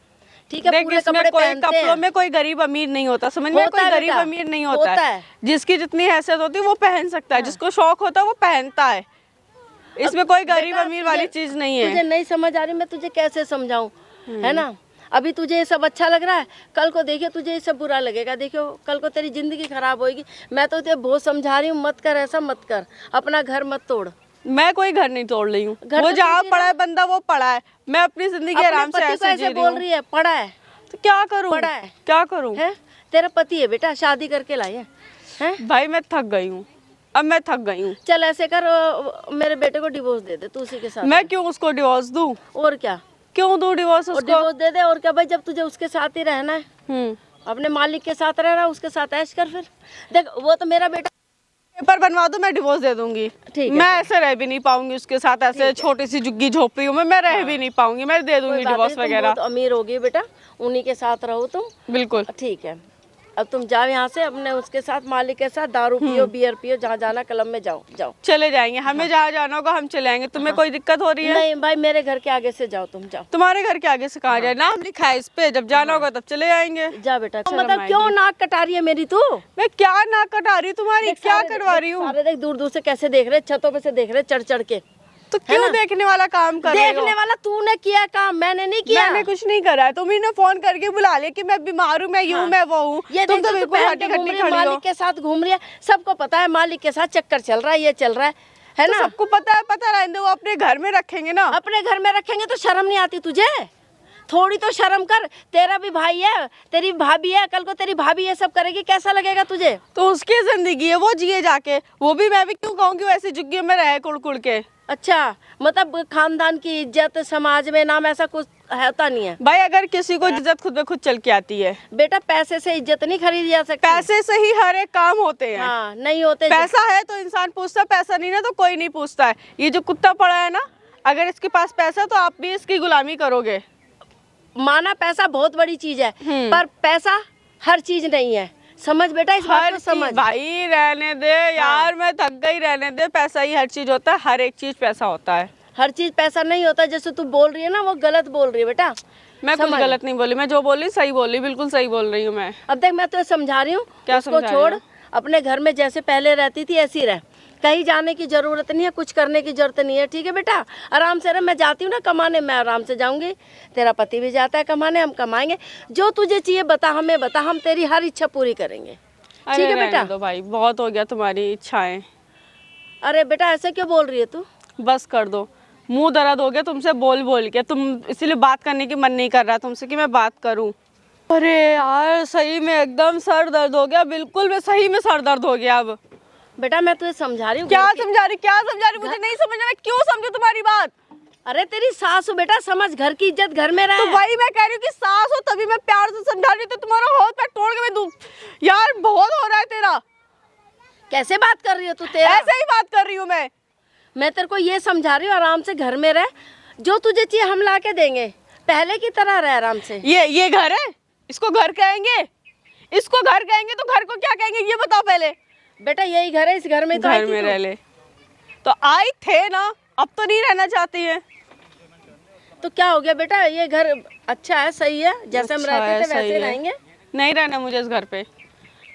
ठीक है, देख पूरे इसमें कपड़े कोई पहनते कपड़ों हैं। में कोई गरीब अमीर नहीं होता, समझ में? होता कोई है गरीब बेटा, अमीर नहीं होता होता है। है। जिसकी जितनी हैसियत होती है वो पहन सकता है, जिसको शौक होता है वो पहनता है। इसमें कोई गरीब बेटा, अमीर वाली तुझे- चीज नहीं है। तुझे नहीं समझ आ रही, मैं तुझे कैसे समझाऊं, है ना। अभी तुझे ये सब अच्छा लग रहा है, कल को देखियो तुझे ये सब बुरा लगेगा, देखियो कल को तेरी जिंदगी खराब होगी। मैं तो तुझे बहुत समझा रही हूँ, मत कर ऐसा, मत कर, अपना घर मत तोड़। मैं कोई घर नहीं तोड़ रही हूँ, घर वो तो जहाँ तू पड़ा है बंदा वो पड़ा है। मैं अपनी जिंदगी अपने आराम से पति को ऐसे जी ऐसे रही बोल हूँ। रही है, पड़ा है, तो क्या करूँ, पड़ा है। क्या करूँ? है तेरा पति है बेटा, शादी करके लाई है। भाई मैं थक गई हूँ, अब मैं थक गई हूँ। चल ऐसे कर, मेरे बेटे को डिवोर्स दे दे तू उसी के साथ। मैं क्यों उसको डिवोर्स दूँ? और क्या, क्यों दूँ डिवोर्स और उसको? डिवोर्स दे दे, और क्या भाई, जब तुझे उसके साथ ही रहना है, हम्म, अपने मालिक के साथ रहना, उसके साथ ऐश कर फिर। देख वो तो मेरा बेटा, पेपर बनवा दो, मैं डिवोर्स दे दूंगी। ठीक है, मैं ऐसे रह भी नहीं पाऊंगी उसके साथ, ऐसे छोटी सी झुग्गी झोपड़ी हूँ मैं रह भी नहीं पाऊंगी। मैं दे दूंगी कोई बात डिवोर्स नहीं, तुम वगैरह, बहुत अमीर होगी बेटा, उन्हीं के साथ रहो तुम, बिल्कुल। ठीक है। अब तुम जाओ यहाँ से, अपने उसके साथ, मालिक के साथ दारू पियो, बियर पियो, जहाँ जाना क्लब में जाओ जाओ। चले जाएंगे, हमें जहाँ जाना होगा हम चले आएंगे। तुम्हें कोई दिक्कत हो रही है? नहीं भाई, मेरे घर के आगे से जाओ, तुम जाओ, तुम्हारे घर के आगे से कहाँ जाए? नाम लिखा है इस पे, जब जाना होगा तब चले आएंगे। जा बेटा। शर्म मतलब क्यों नाक कटा रही है मेरी तू? मैं क्या नाक कटा रही हूँ तुम्हारी, देख क्या सारे- करवा रही हूँ? सारे देख दूर दूर से कैसे देख रहे, छतों पे से देख रहे, चढ़ चढ़ के। तो क्यों देखने वाला काम कर रही हो? देखने वाला तूने किया काम, मैंने नहीं किया। मैंने कुछ नहीं करा है, तुम्ही ने फोन करके बुला लिया कि मैं बीमार हूँ, मैं यूं मैं वो हूँ। ये तुम देख तो तू बिल्कुल पहन हट्टी के घूम खट्टी रही है, खड़ी हो। मालिक के साथ घूम रही है, सबको पता है मालिक के साथ चक्कर चल रहा है, ये चल रहा है तो ना। सबको पता है, पता रहने दो, वो अपने घर में रखेंगे ना। अपने घर में रखेंगे तो शर्म नहीं आती तुझे? थोड़ी तो शर्म कर, तेरा भी भाई है, तेरी भाभी है, कल को तेरी भाभी ये सब करेगी, कैसा लगेगा तुझे? तो उसकी जिंदगी है, वो जिए जाके, वो भी मैं भी क्यों कहूँगी वैसी झुग्गियों में रहे कुड़ कुड़ के। अच्छा, मतलब खानदान की इज्जत, समाज में नाम, ऐसा कुछ होता नहीं है भाई अगर किसी को इज्जत खुद में खुद चल के आती है। बेटा। पैसे से इज्जत नहीं खरीदी जा सकती। पैसे से ही हर एक काम होते हैं। हाँ, नहीं होते। पैसा है तो इंसान पूछता है, पैसा नहीं ना तो कोई नहीं पूछता है। ये जो कुत्ता पड़ा है ना, अगर इसके पास पैसा है तो आप भी इसकी गुलामी करोगे। माना पैसा बहुत बड़ी चीज है, पर पैसा हर चीज नहीं है, समझ बेटा, इस बात हर को चीज समझ। भाई रहने दे यार, मैं थक गई, रहने दे। पैसा ही हर चीज होता है, हर एक चीज पैसा होता है। हर चीज पैसा नहीं होता, जैसे तू बोल रही है ना, वो गलत बोल रही है बेटा। मैं कुछ समझ। गलत नहीं बोली, मैं जो बोली सही बोली, बिल्कुल सही बोल रही हूँ मैं। अब देख, मैं तुझे समझा रही हूँ, क्या उसको समझा रही छोड़, हो? अपने घर में जैसे पहले रहती थी ऐसी रह, कहीं जाने की जरूरत नहीं है, कुछ करने की जरूरत नहीं है, ठीक है बेटा। आराम से रह, मैं जाती हूँ ना कमाने, मैं आराम से जाऊंगी, तेरा पति भी जाता है कमाने, हम कमाएंगे। जो तुझे चाहिए बता, हमें बता, हम तेरी हर इच्छा पूरी करेंगे, ठीक है रहने बेटा। दो भाई, बहुत हो गया तुम्हारी इच्छाएं, अरे बेटा, ऐसे क्यों बोल रही है तू? बस कर दो। मुंह दर्द हो गया तुमसे बोल बोल के, तुम इसीलिए बात करने की मन नहीं कर रहा तुमसे कि मैं बात करूं। अरे यार सही में एकदम सर दर्द हो गया, बिल्कुल में सही में सर दर्द हो गया। अब बेटा मैं तुझे समझा रही हूँ। क्या समझा रही, क्या समझा रही? मुझे नहीं समझ, मैं क्यों समझू तुम्हारी बात? अरे तेरी सास हो बेटा, समझ, घर की इज्जत घर में रहे। तो वही मैं कह रही हूँ कि सास हो तभी मैं प्यार से समझा रही हूँ, तो तुम्हारा हाथ पैर तोड़ के मैं दूं। यार बहुत हो रहा है तेरा, कैसे बात कर रही हो तू? तेरा ऐसे ही बात कर रही हूँ मैं तेरे को ये समझा रही हूँ, आराम से घर में रह, जो तुझे चाहिए हम ला के देंगे, पहले की तरह रह आराम से। ये घर है, इसको घर कहेंगे? इसको घर कहेंगे तो घर को क्या कहेंगे ये बताओ पहले। बेटा यही घर है, इस घर में तो आई घर थी में तू। रह ले तो आई थे ना, अब तो नहीं रहना चाहती है। तो क्या हो गया बेटा, ये घर अच्छा है, सही है, जैसे हम अच्छा है, रहते थे सही वैसे है। रहेंगे। नहीं रहना मुझे इस घर पे,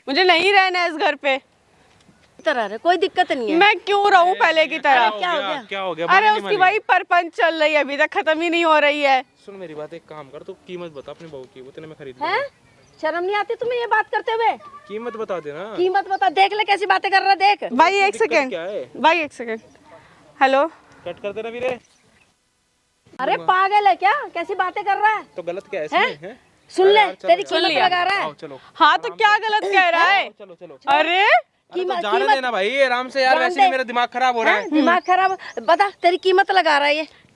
मुझे नहीं रहना है इस घर पे। तरह रहे, कोई दिक्कत नहीं है। मैं क्यों रहूं पहले की तरह? क्या हो गया? क्या हो गया? अरे मानी नहीं उसकी मानी? वही परपंच चल रही है, अभी तक खत्म ही नहीं हो रही है। सुन मेरी बात, एक काम कर, तू कीमत बता अपनी बहू की, उतने में खरीद हैं? लूंगा। शर्म नहीं आती तुम्हें ये बात करते हुए? कीमत बता देना। कीमत बता, देख ले कैसी बातें कर रहा है, देख। भाई एक दिक्कत सेकेंड, क्या है? भाई एक सेकेंड, हेलो। कट कर देना वीरे। अरे पागल है क्या, कैसी बातें कर रहा है? तो गलत क्या है इसमें? हैं? सुन ले, यार, चलो तेरी यार। कीमत लगा रहा है। आओ, चलो हाँ तो क्या गलत कह रहा है? चलो चलो। अरे अरे तो जाने देना भाई, आराम से यार, जान वैसे दे। ही मेरा दिमाग खराब हो रहा है। दिमाग खराब, बता तेरी कीमत लगा रहा है ये।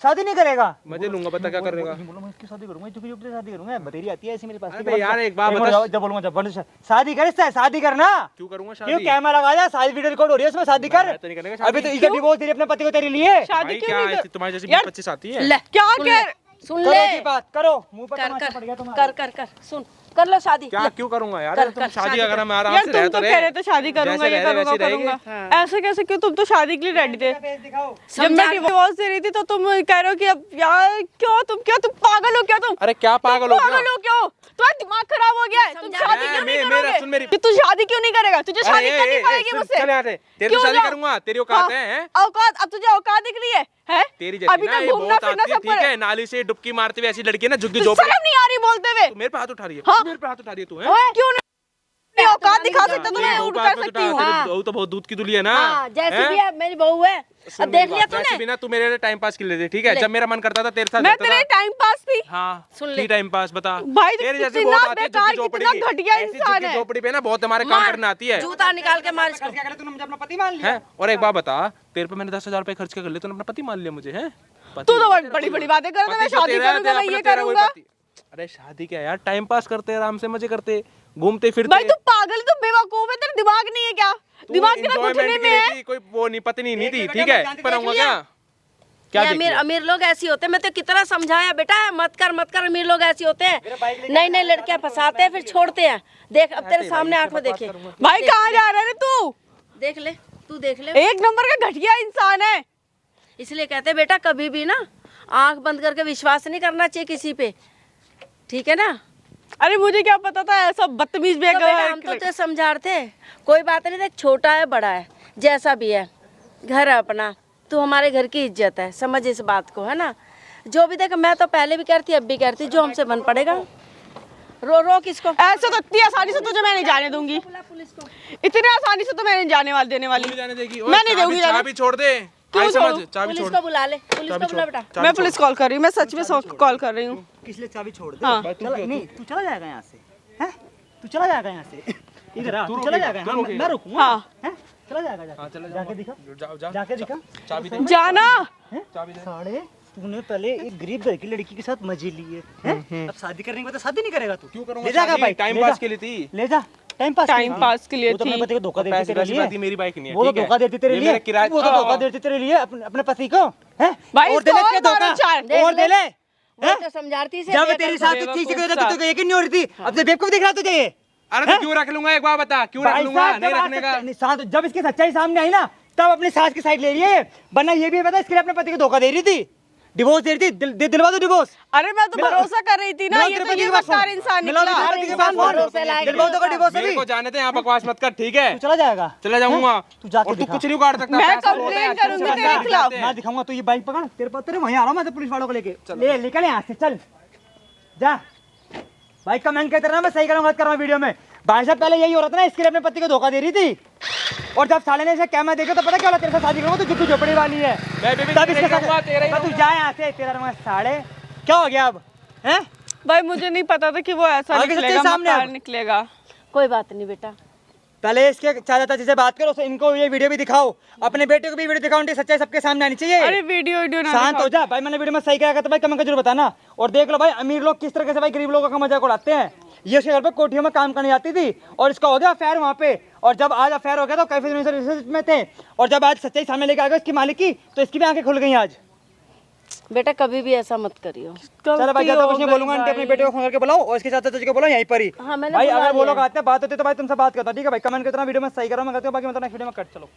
शादी नहीं करेगा? मजे लूंगा, पता क्या करेगा? बोलो मैं इसकी शादी करूंगा, चुपके चुपके शादी करूंगा, बतेरी आती है ऐसी मेरे पास। अबे यार एक बात बता, जब बोलूंगा जब शादी कर, इससे शादी करना। क्यों करूंगा क्यों शादी? कैमरा लगा दिया, शादी वीडियो रिकॉर्ड हो रही है, उसमें शादी कर। मैं तो नहीं करेगा शादी। अभी तो इज्जत भी बहुत तेरी अपने पति को तेरे लिए। शादी भाई क्यों क्या नहीं है, कर तुम्हारी जैसी यार, 25 आती है? ले क्या सुन कह ले, सुन करो ले, की बात करो, मुंह पर कर तमाचा कर पड़ गया तुम्हारा। कर कर कर सुन कर लो शादी। क्या क्यों करूंगा यार? कर, तुम कर, शादी शादी अगर मैं आराम यार से तुम रह तो तो कह रहे थे शादी करूंगा, जैसे ये रह रहे करूंगा वैसे करूंगा, रहेंगे। ऐसे कैसे? क्यों? तुम तो शादी के लिए रेडी थे। जब समझा मैं के- डिवोर्स दे रही थी तो तुम कह रहे हो कि अब यार क्यों तुम पागल हो क्या? तुम अरे क्या पागल हो गया? पागल हो क्यों? तुम्हारा दिमाग खराब हो गया है। तुम समझा शादी रहे क्यों हैं, नहीं मेरा सुन मेरी- करोगे? तू शादी क्यों नहीं करेगा? तुझे शादी अरे, करनी ए, ए, पड़ेगी सुन, मुझसे। चल यहाँ से। तेरी क्यों तो शादी जाऊं? करूंगा, तेरी औकात है, हैं? औकात? अब तुझे औकात दिख रही है? हैं? तेरी जैसी अभी ना तक ये घूमना बहुत फिरना आती है, सब ठीक पर है? नाली से डुबकी मारते हुए ऐसी लड़की है ना झुग्गी तुझे झोपड़ी। शर्म नहीं आ रही बोलते हुए? तू मेरे पे हाथ उठा रही है? हाँ। मेरे पे हाथ उठा रही है तू, हैं? ओए, क्यों नहीं औकात दिखा तेरी सकते? तेरी तुम्हें बहू उठ पे कर हाथ मत सकती उठा, हूँ। तेरी हाँ। बहू तो बहुत दूध की दुली है ना, हाँ, जैसी हैं? भी है मेरी बहू है। सुन अब देख मेरी लिया बात, वैसे तूने? भी ना तू मेरे लिए टाइम पास के लिए, ठीक है? ले। जब मेरा मन करता था तेरे साथ मैं रहता तेरे था। टाइम पास थी। हाँ, सुन ले। की टाइम पास बता। भाई, तेरे तू जैसी कितना बहुत आती है बेकार, झुग्गी झोपड़ी कितना की। घटिया ऐसी इंसान झुग्गी है। झोपड़ी पे ना बहुत हमारे काम मार, करने आती है, जूता निकाल के मार इसको। तुमने अपना पति मान लिया हैं? और एक बात बता, तेरे पे मैंने 10,000 रुपए खर्च कर लिए, तूने अपना पति मान लिया मुझे, हैं? तू तो बड़ी बड़ी बातें कर रहा था, मैं शादी करूंगा, मैं ये करूंगा। अरे शादी क्या यार, टाइम पास करते आराम से, मजे करते, घूमते फिरते। भाई तू पागल, तू बेवकूफ है, तेरा दिमाग नहीं है क्या? तू दिमाग तेरा enjoyment घुटने के में लिए है। थी, कोई वो नहीं पत्नी नहीं थी, ठीक है? बनाऊंगा क्या? क्या ये देख अमीर लिया? अमीर लोग ऐसे होते हैं। मैं तो कितना समझाया बेटा, मत कर। अमीर लोग ऐसे होते हैं, नई नई लड़कियां फंसाते हैं फिर छोड़ते हैं। देख अब तेरे सामने आंख में देखे। भाई कहाँ जा रहा है रे तू? देख ले, तू देख ले। एक नंबर का घटिया इंसान है। इसलिए कहते हैं बेटा, कभी भी ना आंख बंद करके विश्वास नहीं करना चाहिए किसी पे, ठीक है ना? अरे मुझे क्या पता था ऐसा बदतमीज तो बेटा हम तो तुझे समझा रहे थे, कोई बात नहीं। देख छोटा है बड़ा है जैसा भी है, घर है अपना, तू हमारे घर की इज्जत है, समझ इस बात को, है ना? जो भी देख, मैं तो पहले भी करती अब भी करती, जो हमसे बन पड़ेगा। रो किसको? ऐसे तो इतनी आसानी से तुझे मैं नहीं जाने दूंगी। इतनी आसानी से तो मैं नहीं जाने वाली देने वाली। नहीं जाने देगी। मैं नहीं दूंगी जाने। चाबी छोड़ दे। क्यों आई समझ, छोड़ूं? चाबी पुलिस छोड़। को बुला ले, पुलिस को बुला बेटा। मैं पुलिस कॉल कर रही हूँ, मैं सच में कॉल कर रही हूँ। किस लिए चाबी छोड़ दे? हाँ। चला, नहीं तू चला जाएगा यहाँ से, हैं? तू चला जाएगा यहाँ से, इधर आ, तू चला जाएगा। हाँ, मैं रुकूंगा, हाँ। हैं? चला जाएगा जाके। हाँ, चले जाके दिखा, जा। जाके दिखा। चाबी दे। जाना। हैं? साढ़े तूने पहले एक गरीब घर की लड़की के साथ मजे लिए, हैं? अब शादी करने के बाद तो शादी नहीं करेगा तू? क्यों करूंगा ले जाएगा शादी? भाई, टाइम ले पास जा। के लिए थी। ले जा, टाइम पास टाइम पास के लिए वो तो अपने थी। पति को धोखा देती पैसे तेरे वैसी बात ही लिए, मेरी बाइक नहीं है, वो तो ठीक है? धोखा देती तेरे ये लिए, मेरे किराए वो तो धोखा देती तेरे लिए अपने पति को, हैं? भाई, और दे ले इसको इसके और मारो चार। धोखा, और दे ले, वो हैं? तो समझा रही थी जब तेरे साथ चीज की वजह से तो यकीन नहीं हो रही थी, अब तो बेवकूफ दिख रहा तुझे ये। अरे तो क्यों रख लूंगा? एक बार बता, क्यों रख भाई लूंगा? साहब, नहीं जब रखने का। आज जब इसकी सच्चाई सामने आई ना, तब अपनी सास की साइड ले रही है, वरना ये भी पता इसके लिए अपने पति को धोखा दे रही थी, डिवोर्स दे रही थी। दिलवा दो डिवोर्स। अरे मैं तो मिला- भरोसा कर रही थी ना, ये तो ये वफादार इंसान निकला। दिलवा दो का डिवोर्स मेरे अभी को जाने दे, यहाँ बकवास मत कर, ठीक है? तू चला जाएगा, चला जाऊंगा। तू जाके और तू दिखा। कुछ नहीं उखाड़ सकता। मैं पैसा लौटा है, कंप्लेन अच्छे से करूंगी पैसा तेरे लौटा खिलाफ। देते हैं। मैं दिखाऊंगा, तू ये बाइक पकड़, तेरे वहीं आ रहा हूँ मैं तो पुलिस वालों को लेके। ले निकल यहाँ से, चल जा। बाइक का मैंने कहते रहा, मैं सही करूंगा, गलत कर रहा हूँ वीडियो में। भाई साहब पहले यही हो रहा था ना, इसके लिए अपने पति को धोखा दे रही थी, और जब साले ने इसे कैमरा देखा तो पता क्या बोला, तेरे साथ शादी करूंगा तो झुग्गी झोपड़ी वाली है। मैं भी तब इसके रहूंगा, तेरा ही साथ तू जा यहाँ से, तेरा रंगा साढ़े क्या हो गया अब, हैं? भाई मुझे नहीं पता था कि वो ऐसा आगे सच्चाई निकलेगा, सामने मकार अब। निकलेगा। कोई बात नहीं बेटा। पहले इसके चाचा से बात करो, इनको ये वीडियो भी दिखाओ, अपने बेटे को भी वीडियो दिखाओ, उनकी सच्चाई सबके सामने आनी चाहिए। अरे वीडियो ना शांत दिखाओ। हो जा भाई, मैंने वीडियो में सही करा तो भाई कमेंट कर जरूर बताना। और देख लो भाई, अमीर लोग किस तरह से भाई गरीब लोगों का मजाक उड़ाते हैं। ये उसके घर पे कोठियों में काम करने जाती थी, और इसका हो गया अफेयर वहाँ पे, और जब आज अफेयर हो गया तो कैफे रिसर्च में थे, और जब आज सच्चाई सामने लेके आ गए इसकी मालिक की, तो इसकी भी आंखें खुल गई आज। बेटा कभी भी ऐसा मत करियो। चलो भाई, ज्यादा कुछ नहीं बोलूंगा, आंटी अपने बेटे को फोन करके बुलाओ, और इसके साथ तुझे को बुलाओ यहीं पर ही। हाँ, मैंने भाई बुला अगर वो लिया लोग आते हैं, बात होती है तो भाई तुमसे बात करता, ठीक है भाई? कमेंट करना, वीडियो में सही करो, मैं करती हूँ, बाकी मैं तो नेक्स्ट वीडियो में कट। चलो